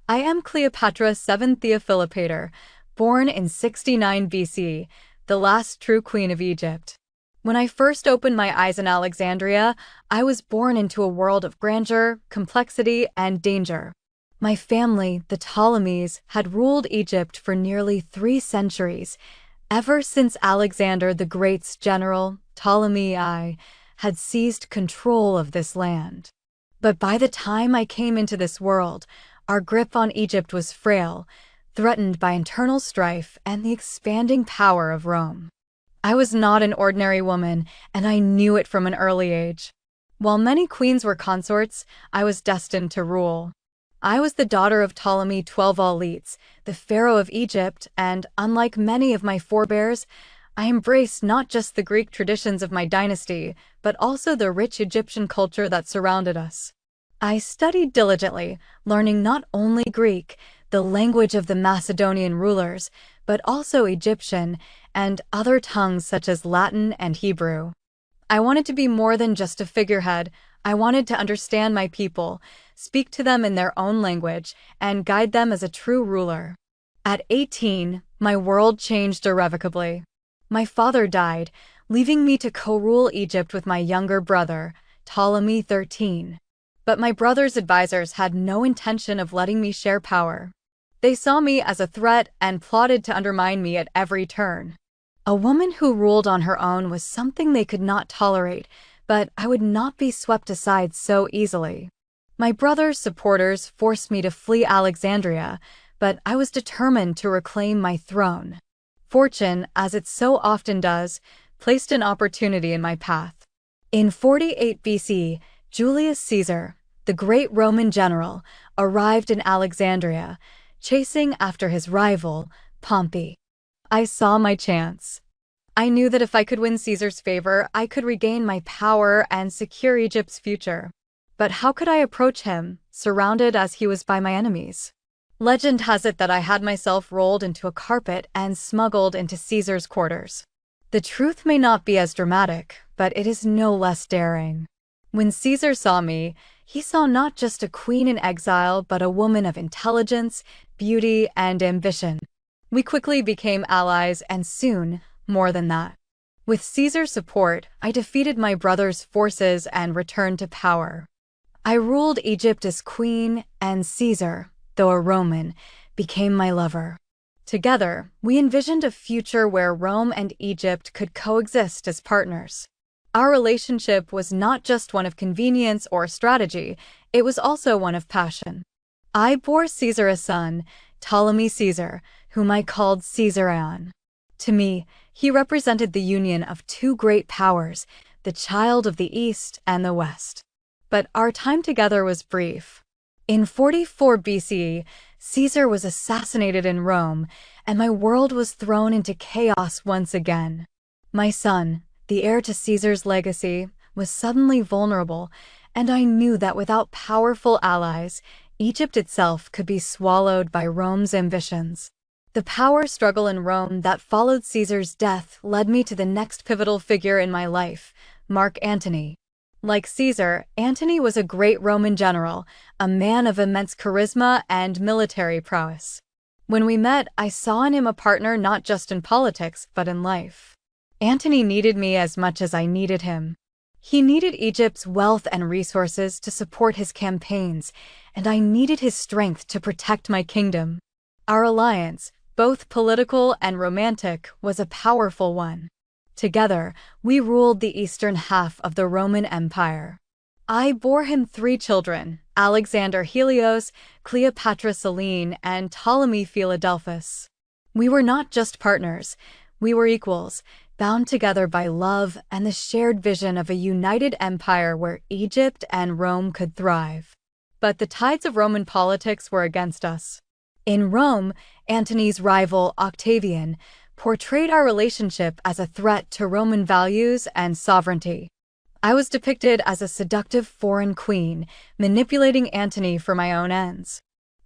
I am Cleopatra 7th Theophilopater, born in 69 BC, the last true queen of Egypt. When I first opened my eyes in Alexandria, I was born into a world of grandeur, complexity, and danger. My family, the Ptolemies, had ruled Egypt for nearly 3 centuries, ever since Alexander the Great's general, Ptolemy I, had seized control of this land. But by the time I came into this world, our grip on Egypt was frail, threatened by internal strife and the expanding power of Rome. I was not an ordinary woman, and I knew it from an early age. While many queens were consorts, I was destined to rule. I was the daughter of Ptolemy XII Auletes, the pharaoh of Egypt, and, unlike many of my forebears, I embraced not just the Greek traditions of my dynasty, but also the rich Egyptian culture that surrounded us. I studied diligently, learning not only Greek, the language of the Macedonian rulers, but also Egyptian and other tongues such as Latin and Hebrew. I wanted to be more than just a figurehead. I wanted to understand my people, speak to them in their own language, and guide them as a true ruler. At 18, my world changed irrevocably. My father died, leaving me to co-rule Egypt with my younger brother, Ptolemy XIII. But my brother's advisors had no intention of letting me share power. They saw me as a threat and plotted to undermine me at every turn. A woman who ruled on her own was something they could not tolerate, but I would not be swept aside so easily. My brother's supporters forced me to flee Alexandria, but I was determined to reclaim my throne. Fortune, as it so often does, placed an opportunity in my path. In 48 BC, Julius Caesar, the great Roman general, arrived in Alexandria, chasing after his rival, Pompey. I saw my chance. I knew that if I could win Caesar's favor, I could regain my power and secure Egypt's future. But how could I approach him, surrounded as he was by my enemies? Legend has it that I had myself rolled into a carpet and smuggled into Caesar's quarters. The truth may not be as dramatic, but it is no less daring. When Caesar saw me, he saw not just a queen in exile, but a woman of intelligence, beauty, and ambition. We quickly became allies, and soon, more than that. With Caesar's support, I defeated my brother's forces and returned to power. I ruled Egypt as queen, and Caesar, though a Roman, became my lover. Together, we envisioned a future where Rome and Egypt could coexist as partners. Our relationship was not just one of convenience or strategy, it was also one of passion. I bore Caesar a son, Ptolemy Caesar, whom I called Caesarion. To me, he represented the union of two great powers, the child of the East and the West. But our time together was brief. In 44 BC, Caesar was assassinated in Rome, and my world was thrown into chaos once again. My son, the heir to Caesar's legacy, was suddenly vulnerable, and I knew that without powerful allies, Egypt itself could be swallowed by Rome's ambitions. The power struggle in Rome that followed Caesar's death led me to the next pivotal figure in my life, Mark Antony. Like Caesar, Antony was a great Roman general, a man of immense charisma and military prowess. When we met, I saw in him a partner not just in politics, but in life. Antony needed me as much as I needed him. He needed Egypt's wealth and resources to support his campaigns, and I needed his strength to protect my kingdom. Our alliance, both political and romantic, was a powerful one. Together, we ruled the eastern half of the Roman Empire. I bore him 3 children, Alexander Helios, Cleopatra Selene, and Ptolemy Philadelphus. We were not just partners, we were equals, bound together by love and the shared vision of a united empire where Egypt and Rome could thrive. But the tides of Roman politics were against us. In Rome, Antony's rival, Octavian, portrayed our relationship as a threat to Roman values and sovereignty. I was depicted as a seductive foreign queen, manipulating Antony for my own ends.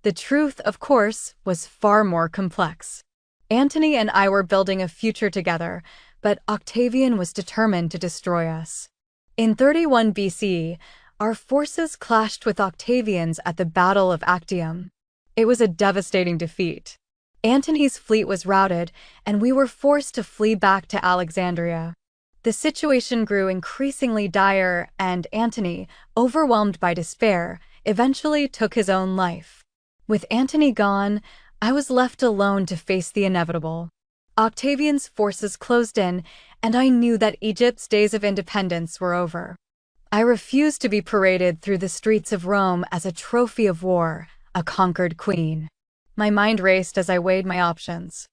The truth, of course, was far more complex. Antony and I were building a future together, but Octavian was determined to destroy us. In 31 BC, our forces clashed with Octavian's at the Battle of Actium. It was a devastating defeat. Antony's fleet was routed, and we were forced to flee back to Alexandria. The situation grew increasingly dire, and Antony, overwhelmed by despair, eventually took his own life. With Antony gone, I was left alone to face the inevitable. Octavian's forces closed in, and I knew that Egypt's days of independence were over. I refused to be paraded through the streets of Rome as a trophy of war, a conquered queen. My mind raced as I weighed my options.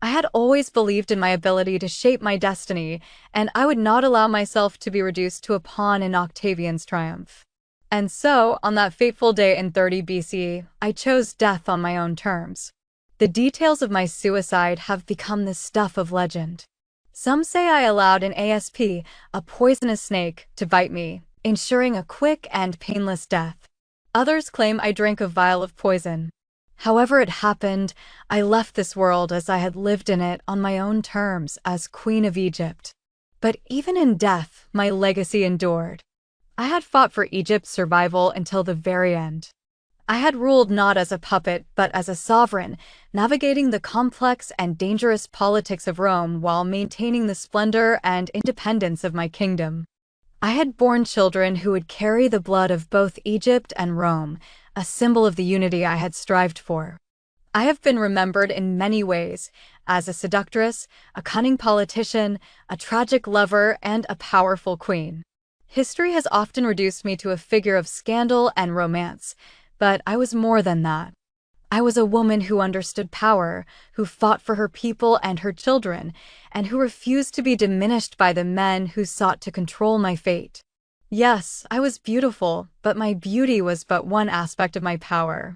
I had always believed in my ability to shape my destiny, and I would not allow myself to be reduced to a pawn in Octavian's triumph. And so, on that fateful day in 30 BC, I chose death on my own terms. The details of my suicide have become the stuff of legend. Some say I allowed an asp, a poisonous snake, to bite me, ensuring a quick and painless death. Others claim I drank a vial of poison. However it happened, I left this world as I had lived in it on my own terms as Queen of Egypt. But even in death, my legacy endured. I had fought for Egypt's survival until the very end. I had ruled not as a puppet, but as a sovereign, navigating the complex and dangerous politics of Rome while maintaining the splendor and independence of my kingdom. I had borne children who would carry the blood of both Egypt and Rome, a symbol of the unity I had strived for. I have been remembered in many ways, as a seductress, a cunning politician, a tragic lover, and a powerful queen. History has often reduced me to a figure of scandal and romance, but I was more than that. I was a woman who understood power, who fought for her people and her children, and who refused to be diminished by the men who sought to control my fate. Yes, I was beautiful, but my beauty was but one aspect of my power.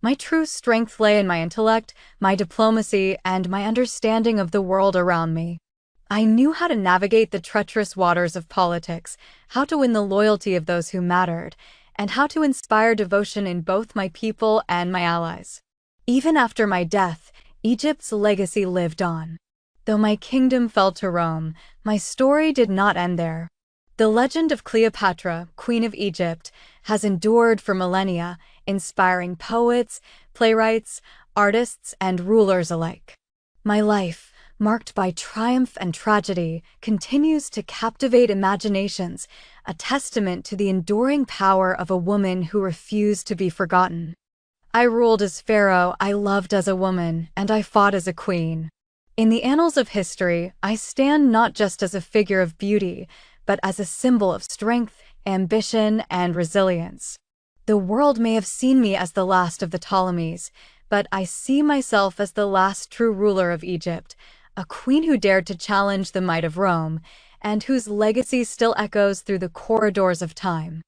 My true strength lay in my intellect, my diplomacy, and my understanding of the world around me. I knew how to navigate the treacherous waters of politics, how to win the loyalty of those who mattered, and how to inspire devotion in both my people and my allies. Even after my death, Egypt's legacy lived on. Though my kingdom fell to Rome, my story did not end there. The legend of Cleopatra, Queen of Egypt, has endured for millennia, inspiring poets, playwrights, artists, and rulers alike. My life, marked by triumph and tragedy, continues to captivate imaginations, a testament to the enduring power of a woman who refused to be forgotten. I ruled as pharaoh, I loved as a woman, and I fought as a queen. In the annals of history, I stand not just as a figure of beauty, but as a symbol of strength, ambition, and resilience. The world may have seen me as the last of the Ptolemies, but I see myself as the last true ruler of Egypt, a queen who dared to challenge the might of Rome, and whose legacy still echoes through the corridors of time.